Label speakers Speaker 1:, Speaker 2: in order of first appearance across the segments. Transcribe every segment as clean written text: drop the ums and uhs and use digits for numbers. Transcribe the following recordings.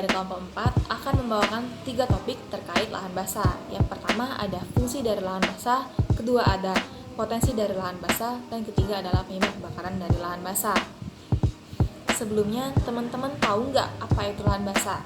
Speaker 1: dari kelompok 4 akan membawakan 3 topik terkait lahan basah. Yang pertama ada fungsi dari lahan basah, kedua ada potensi dari lahan basah, dan ketiga adalah penyebab kebakaran dari lahan basah. Sebelumnya, teman-teman tahu nggak apa itu lahan basah?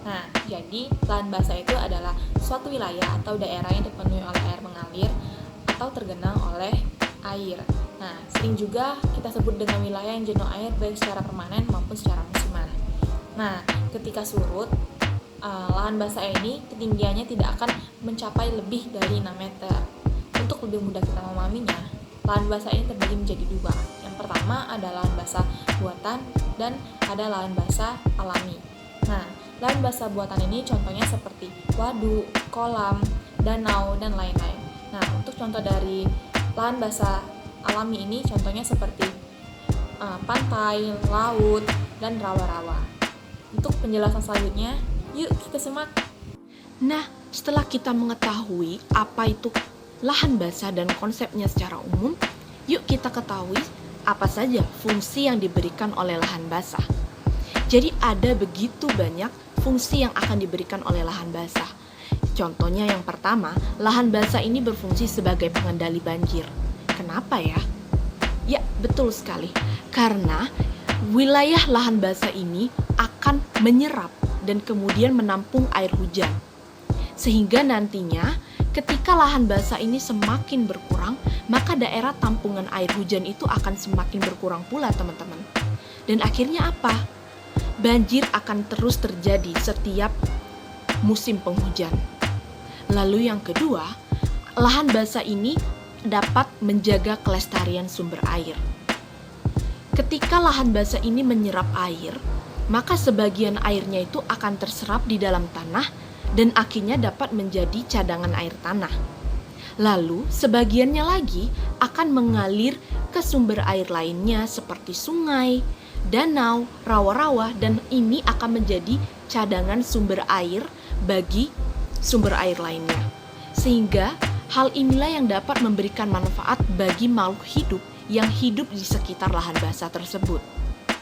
Speaker 1: Nah, jadi lahan basah itu adalah suatu wilayah atau daerah yang dipenuhi oleh air mengalir atau tergenang oleh air. Nah, sering juga kita sebut dengan wilayah yang jenuh air baik secara permanen maupun secara musiman. Nah, ketika surut, lahan basah ini ketinggiannya tidak akan mencapai lebih dari 6 meter. Untuk lebih mudah kita memahaminya, lahan basah ini terbagi menjadi 2. Yang pertama ada lahan basah buatan dan ada lahan basah alami. Nah, lahan basah buatan ini contohnya seperti waduk, kolam, danau, dan lain-lain. Nah, untuk contoh dari lahan basah alami ini contohnya seperti pantai, laut, dan rawa-rawa. Untuk penjelasan selanjutnya, yuk kita simak.
Speaker 2: Nah, setelah kita mengetahui apa itu lahan basah dan konsepnya secara umum, yuk kita ketahui apa saja fungsi yang diberikan oleh lahan basah. Jadi ada begitu banyak fungsi yang akan diberikan oleh lahan basah. Contohnya yang pertama, lahan basah ini berfungsi sebagai pengendali banjir. Kenapa ya? Ya, betul sekali. Karena wilayah lahan basah ini akan menyerap dan kemudian menampung air hujan. Sehingga nantinya ketika lahan basah ini semakin berkurang, maka daerah tampungan air hujan itu akan semakin berkurang pula, teman-teman. Dan akhirnya apa? Banjir akan terus terjadi setiap musim penghujan. Lalu yang kedua, lahan basah ini dapat menjaga kelestarian sumber air. Ketika lahan basah ini menyerap air, maka sebagian airnya itu akan terserap di dalam tanah dan akhirnya dapat menjadi cadangan air tanah. Lalu sebagiannya lagi akan mengalir ke sumber air lainnya seperti sungai, danau, rawa-rawa, dan ini akan menjadi cadangan sumber air bagi sumber air lainnya. Sehingga hal inilah yang dapat memberikan manfaat bagi makhluk hidup yang hidup di sekitar lahan basah tersebut.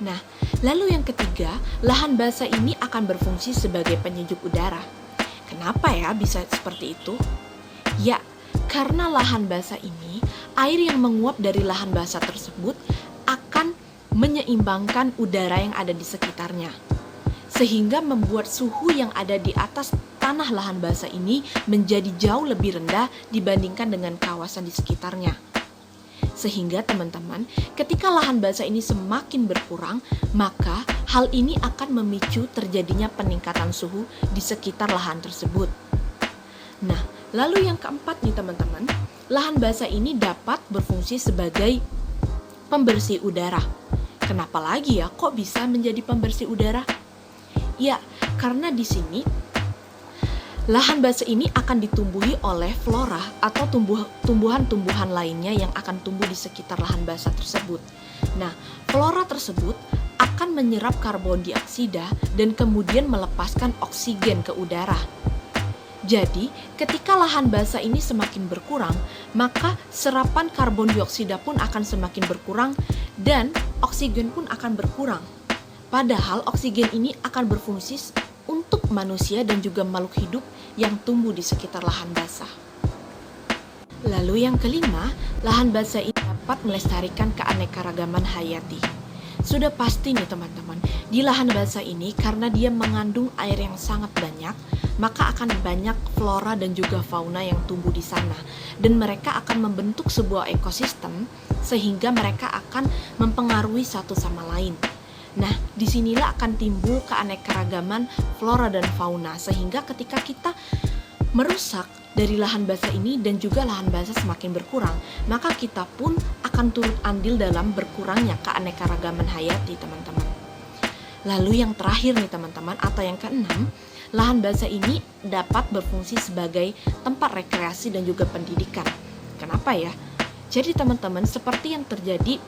Speaker 2: Nah, lalu yang ketiga, lahan basah ini akan berfungsi sebagai penyejuk udara. Kenapa ya bisa seperti itu? Ya, karena lahan basah ini, air yang menguap dari lahan basah tersebut akan menyeimbangkan udara yang ada di sekitarnya. Sehingga membuat suhu yang ada di atas tanah lahan basah ini menjadi jauh lebih rendah dibandingkan dengan kawasan di sekitarnya. Sehingga teman-teman, ketika lahan basah ini semakin berkurang, maka hal ini akan memicu terjadinya peningkatan suhu di sekitar lahan tersebut. Nah, lalu yang keempat nih teman-teman, lahan basah ini dapat berfungsi sebagai pembersih udara. Kenapa lagi ya kok bisa menjadi pembersih udara? Ya, karena di sini lahan basah ini akan ditumbuhi oleh flora atau tumbuhan-tumbuhan lainnya yang akan tumbuh di sekitar lahan basah tersebut. Nah, flora tersebut akan menyerap karbon dioksida dan kemudian melepaskan oksigen ke udara. Jadi, ketika lahan basah ini semakin berkurang, maka serapan karbon dioksida pun akan semakin berkurang dan oksigen pun akan berkurang. Padahal oksigen ini akan berfungsi untuk manusia dan juga makhluk hidup yang tumbuh di sekitar lahan basah. Lalu yang kelima, lahan basah ini dapat melestarikan keanekaragaman hayati. Sudah pasti nih teman-teman, di lahan basah ini karena dia mengandung air yang sangat banyak, maka akan banyak flora dan juga fauna yang tumbuh di sana. Dan mereka akan membentuk sebuah ekosistem sehingga mereka akan mempengaruhi satu sama lain. Nah, disinilah akan timbul keanekaragaman flora dan fauna, sehingga ketika kita merusak dari lahan basah ini dan juga lahan basah semakin berkurang, maka kita pun akan turut andil dalam berkurangnya keanekaragaman hayati, teman-teman. Lalu yang terakhir nih teman-teman, atau yang keenam, lahan basah ini dapat berfungsi sebagai tempat rekreasi dan juga pendidikan. Kenapa ya? Jadi teman-teman, seperti yang terjadi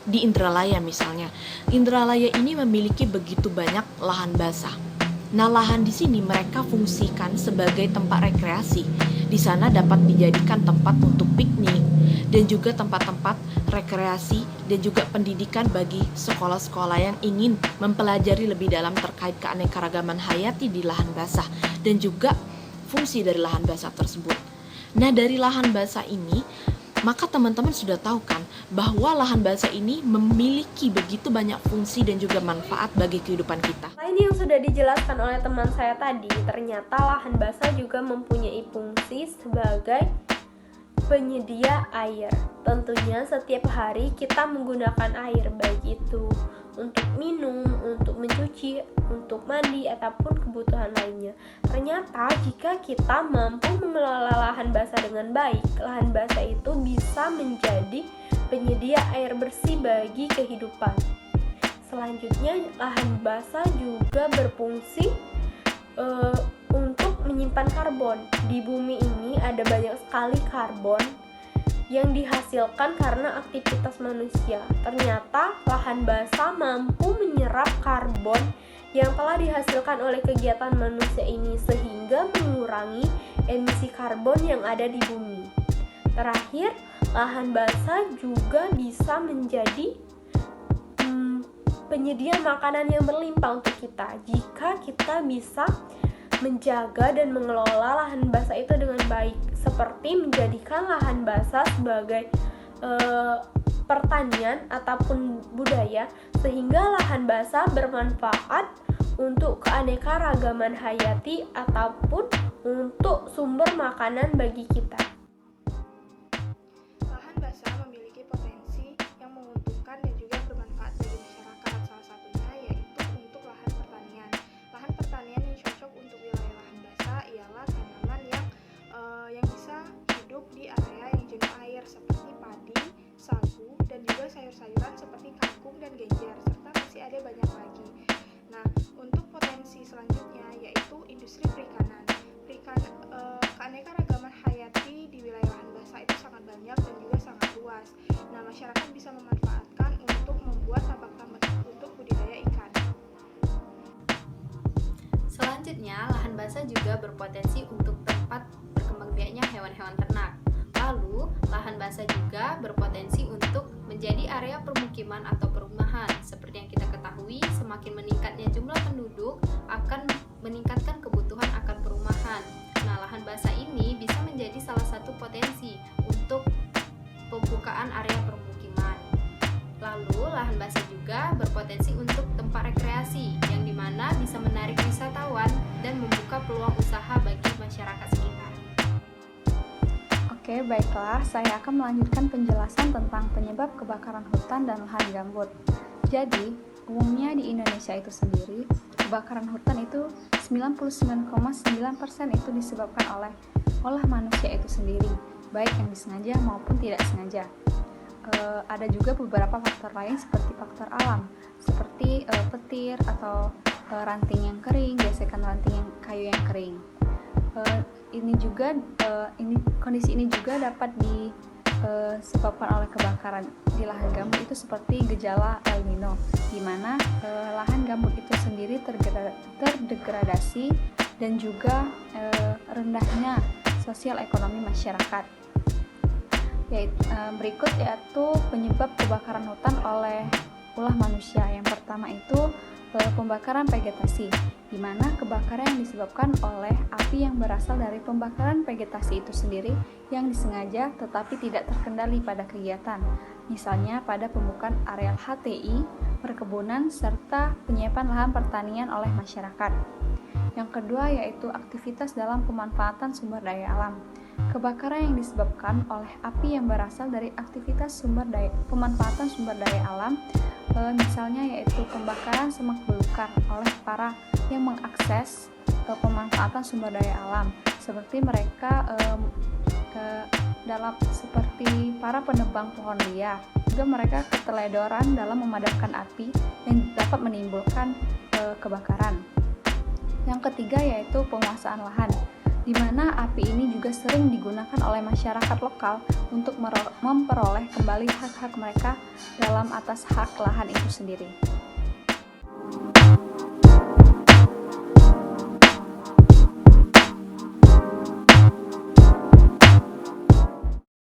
Speaker 2: di Indralaya misalnya. Indralaya ini memiliki begitu banyak lahan basah. Nah, lahan di sini mereka fungsikan sebagai tempat rekreasi Di sana dapat dijadikan tempat untuk piknik dan juga tempat-tempat rekreasi dan juga pendidikan bagi sekolah-sekolah yang ingin mempelajari lebih dalam terkait keanekaragaman hayati di lahan basah dan juga fungsi dari lahan basah tersebut. Nah, dari lahan basah ini, maka teman-teman sudah tahu kan bahwa lahan basah ini memiliki begitu banyak fungsi dan juga manfaat bagi kehidupan kita.
Speaker 3: Selain yang sudah dijelaskan oleh teman saya tadi, ternyata lahan basah juga mempunyai fungsi sebagai penyedia air. Tentunya setiap hari kita menggunakan air, baik itu untuk minum, untuk mencuci, untuk mandi, ataupun kebutuhan lainnya. Ternyata jika kita mampu mengelola lahan basah dengan baik, lahan basah itu bisa menjadi penyedia air bersih bagi kehidupan. Selanjutnya, lahan basah juga berfungsi untuk menyimpan karbon. Di bumi ini ada banyak sekali karbon yang dihasilkan karena aktivitas manusia. Ternyata lahan basah mampu menyerap karbon yang telah dihasilkan oleh kegiatan manusia ini sehingga mengurangi emisi karbon yang ada di bumi. Terakhir, lahan basah juga bisa menjadi penyedia makanan yang berlimpah untuk kita jika kita bisa menjaga dan mengelola lahan basah itu dengan baik, seperti menjadikan lahan basah sebagai pertanian ataupun budaya, sehingga lahan basah bermanfaat untuk keanekaragaman hayati ataupun untuk sumber makanan bagi kita.
Speaker 4: Lahan basah memiliki potensi yang menguntungkan dan juga bermanfaat bagi masyarakat. Salah satunya yaitu untuk lahan pertanian. Lahan pertanian yang cocok untuk wilayah lahan basah ialah tanaman yang bisa hidup di area yang jenuh air seperti padi, sagu, dan juga sayur-sayuran seperti kangkung dan genjer, serta masih ada banyak lagi. Nah, untuk potensi selanjutnya yaitu industri perikanan. Keanekaragaman hayati di wilayah lahan basah itu sangat banyak dan juga sangat luas. Nah, masyarakat bisa memanfaatkan untuk membuat tambak-tambak untuk budidaya ikan.
Speaker 5: Selanjutnya, lahan basah juga berpotensi untuk tempat berkembangbiaknya hewan-hewan ternak. Lalu, lahan basah juga berpotensi untuk menjadi area permukiman atau perumahan. Seperti yang kita ketahui, semakin meningkatnya jumlah penduduk akan meningkatkan kebutuhan akan perumahan. Nah, lahan basah ini bisa menjadi salah satu potensi untuk pembukaan area permukiman. Lalu, lahan basah juga berpotensi untuk tempat rekreasi, yang dimana bisa menarik wisatawan dan membuka peluang usaha bagi masyarakat sekitar.
Speaker 6: Oke, baiklah, saya akan melanjutkan penjelasan tentang penyebab kebakaran hutan dan lahan gambut. Jadi, umumnya di Indonesia itu sendiri, kebakaran hutan itu 99,9% itu disebabkan oleh olah manusia itu sendiri, baik yang disengaja maupun tidak sengaja. Ada juga beberapa faktor lain seperti faktor alam, seperti petir atau ranting yang kering, gesekan ranting yang kayu yang kering. Kondisi ini juga dapat disebabkan oleh kebakaran di lahan gambut itu seperti gejala El Nino, di mana lahan gambut itu sendiri terdegradasi dan juga rendahnya sosial ekonomi masyarakat. Berikut yaitu penyebab kebakaran hutan oleh ulah manusia. Yang pertama itu pembakaran vegetasi, di mana kebakaran yang disebabkan oleh api yang berasal dari pembakaran vegetasi itu sendiri yang disengaja tetapi tidak terkendali pada kegiatan, misalnya pada pembukaan areal HTI, perkebunan, serta penyiapan lahan pertanian oleh masyarakat. Yang kedua yaitu aktivitas dalam pemanfaatan sumber daya alam. Kebakaran yang disebabkan oleh api yang berasal dari aktivitas pemanfaatan sumber daya alam, misalnya yaitu pembakaran semak belukar oleh para yang mengakses pemanfaatan sumber daya alam, seperti mereka seperti para penebang pohon liar. Juga mereka keteledoran dalam memadamkan api yang dapat menimbulkan kebakaran. Yang ketiga yaitu penguasaan lahan, di mana api ini juga sering digunakan oleh masyarakat lokal untuk memperoleh kembali hak-hak mereka dalam atas hak lahan itu sendiri.